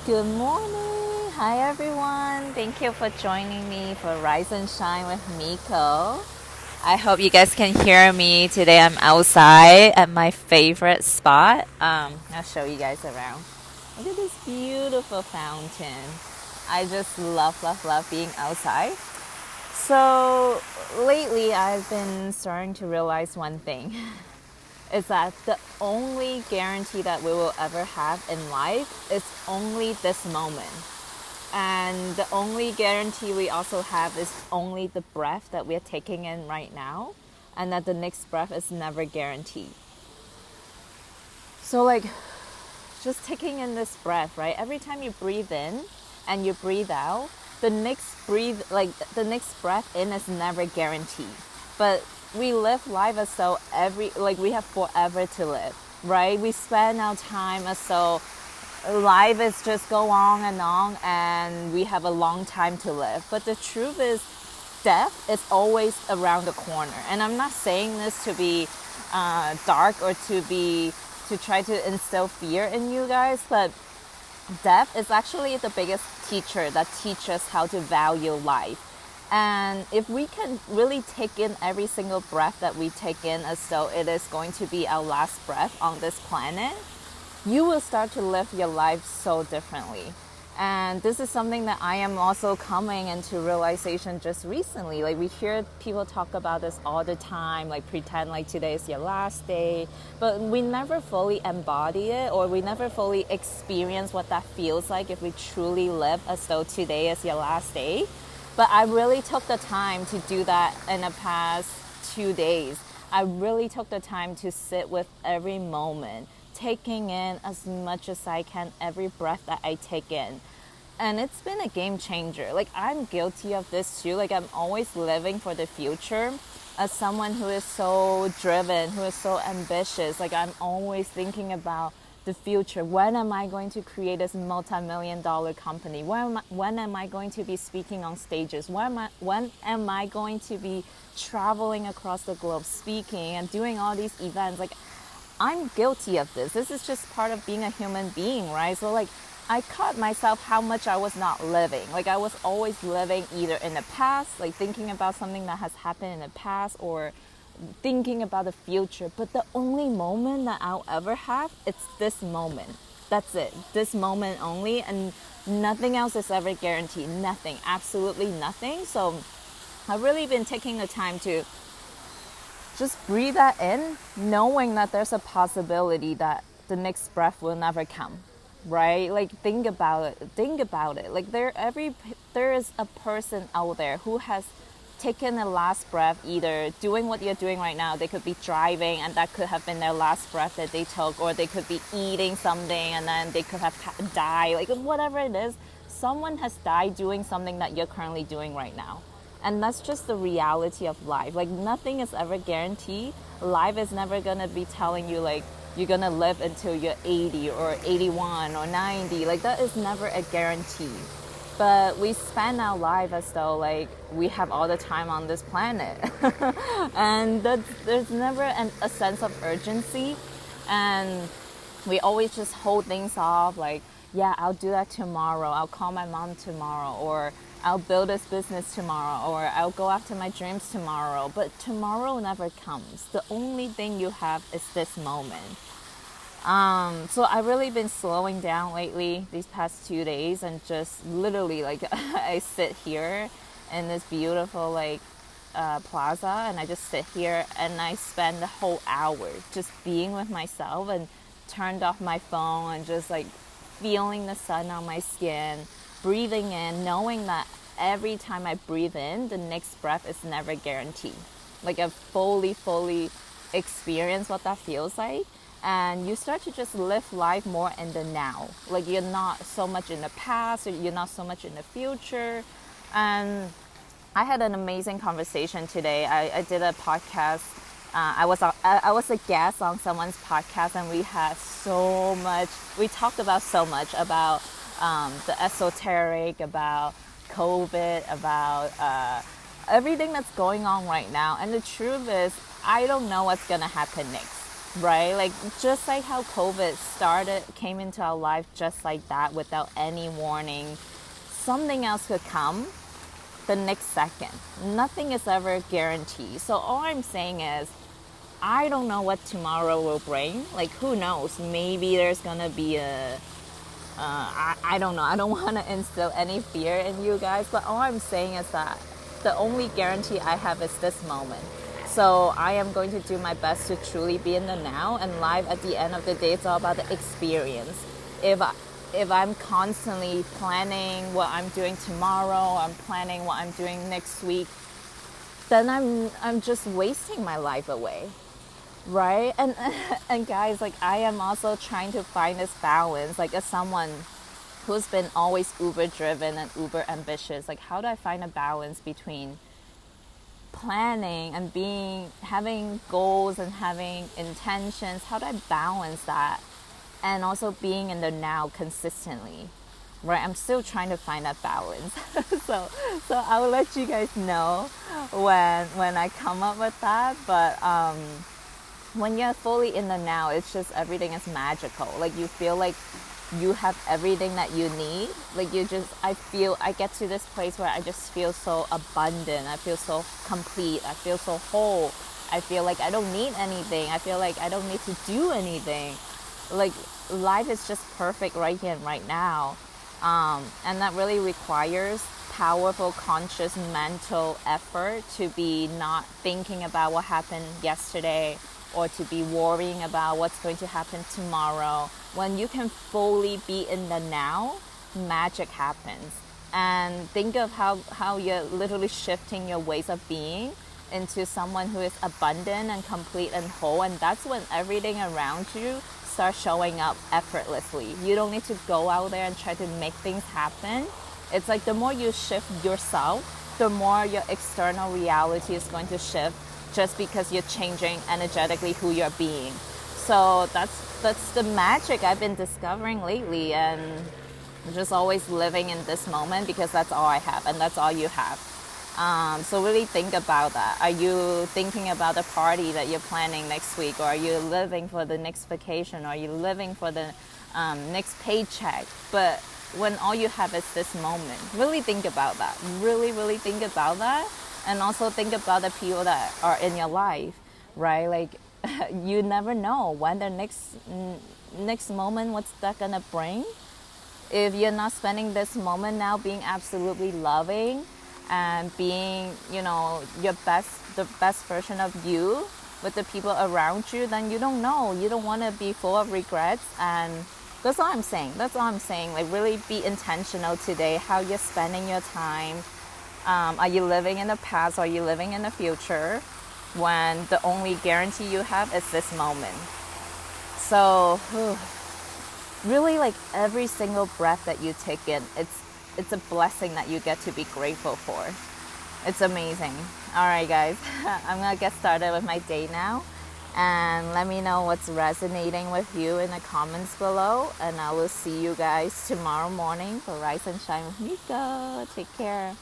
Good morning. Hi, everyone. Thank you for joining me for Rise and Shine with Miko. I hope you guys can hear me. Today I'm outside at my favorite spot. I'll show you guys around. Look at this beautiful fountain. I just love being outside. So lately I've been starting to realize one thing is that the only guarantee that we will ever have in life is only this moment. And the only guarantee we also have is only the breath that we're taking in right now, and that the next breath is never guaranteed. So, like, just taking in this breath, right? Every time you breathe in and you breathe out, the next breath in is never guaranteed. But we live life as though we have forever to live, right? We spend our time as though life is just go on and we have a long time to live. But the truth is death is always around the corner. And I'm not saying this to be dark or to try to instill fear in you guys, but death is actually the biggest teacher that teaches us how to value life. And if we can really take in every single breath that we take in as though it is going to be our last breath on this planet, you will start to live your life so differently. And this is something that I am also coming into realization just recently. Like, we hear people talk about this all the time, like pretend like today is your last day, but we never fully embody it, or we never fully experience what that feels like if we truly live as though today is your last day. But I really took the time to do that in the past 2 days. I really took the time to sit with every moment, taking in as much as I can every breath that I take in. And it's been a game changer. Like, I'm guilty of this too. Like, I'm always living for the future as someone who is so driven, who is so ambitious. Like, I'm always thinking about the future. When am I going to create this multi-million-dollar company? When am I going to be speaking on stages? When am I going to be traveling across the globe, speaking and doing all these events? Like, I'm guilty of this. This is just part of being a human being, right? So, like, I caught myself how much I was not living. Like, I was always living either in the past, like thinking about something that has happened in the past, or thinking about the future. But the only moment that I'll ever have, it's this moment. That's it. This moment only, and nothing else is ever guaranteed. Nothing. Absolutely nothing. So I've really been taking the time to just breathe that in, knowing that there's a possibility that the next breath will never come, right? Like, think about it. Like, there is a person out there who has taken a last breath, either doing what you're doing right now. They could be driving, and that could have been their last breath that they took, or they could be eating something and then they could have died. Like, whatever it is, someone has died doing something that you're currently doing right now. And that's just the reality of life. Like, nothing is ever guaranteed. Life is never going to be telling you, like, you're going to live until you're 80 or 81 or 90. Like, that is never a guarantee. But we spend our life as though, like, we have all the time on this planet. And there's never a sense of urgency. And we always just hold things off, like, yeah, I'll do that tomorrow. I'll call my mom tomorrow, or I'll build this business tomorrow, or I'll go after my dreams tomorrow. But tomorrow never comes. The only thing you have is this moment. So I've really been slowing down lately these past 2 days, and just literally, like, I sit here in this beautiful, like, plaza, and I just sit here and I spend the whole hour just being with myself, and turned off my phone, and just, like, feeling the sun on my skin, breathing in, knowing that every time I breathe in, the next breath is never guaranteed. Like, I've fully experienced what that feels like. And you start to just live life more in the now. Like, you're not so much in the past, or you're not so much in the future. And I had an amazing conversation today. I did a podcast. I was a guest on someone's podcast, and we talked about so much about the esoteric, about COVID, about everything that's going on right now. And the truth is, I don't know what's going to happen next. right? Like just like how COVID came into our life just like that without any warning. Something else could come the next second. Nothing is ever guaranteed. So all I'm saying is, I don't know what tomorrow will bring. Like, who knows? Maybe there's gonna be I don't know. I don't want to instill any fear in you guys, but all I'm saying is that the only guarantee I have is this moment. So I am going to do my best to truly be in the now, and life at the end of the day, it's all about the experience. If I, if I'm constantly planning what I'm doing tomorrow, I'm planning what I'm doing next week, then I'm just wasting my life away, right? And guys, like I am also trying to find this balance. Like as someone who's been always uber driven and uber ambitious, like how do I find a balance between planning and having goals and having intentions? How do I balance that and also being in the now consistently, right? I'm still trying to find that balance. so I will let you guys know when I come up with that. But when you're fully in the now, it's just everything is magical. Like you feel like you have everything that you need. Like I get to this place where I just feel so abundant. I feel so complete. I feel so whole. I feel like I don't need anything. I feel like I don't need to do anything. Like life is just perfect right here and right now. And that really requires powerful, conscious, mental effort to be not thinking about what happened yesterday or to be worrying about what's going to happen tomorrow. When you can fully be in the now, magic happens. And think of how you're literally shifting your ways of being into someone who is abundant and complete and whole. And that's when everything around you starts showing up effortlessly. You don't need to go out there and try to make things happen. It's like the more you shift yourself, the more your external reality is going to shift, just because you're changing energetically who you're being. So that's the magic I've been discovering lately, and just always living in this moment because that's all I have and that's all you have. So really think about that. Are you thinking about the party that you're planning next week, or are you living for the next vacation, or are you living for the next paycheck? But when all you have is this moment, really think about that. Really, really think about that. And also think about the people that are in your life, right? Like you never know when the next moment, what's that gonna bring. If you're not spending this moment now being absolutely loving and being, the best version of you with the people around you, then you don't know. You don't want to be full of regrets. And that's all I'm saying. Like really be intentional today, how you're spending your time. Are you living in the past? Or are you living in the future? When the only guarantee you have is this moment. So really, like every single breath that you take in, it's a blessing that you get to be grateful for. It's amazing. All right, guys, I'm gonna get started with my day now, and let me know what's resonating with you in the comments below, and I will see you guys tomorrow morning for Rise and Shine with Miko. Take care.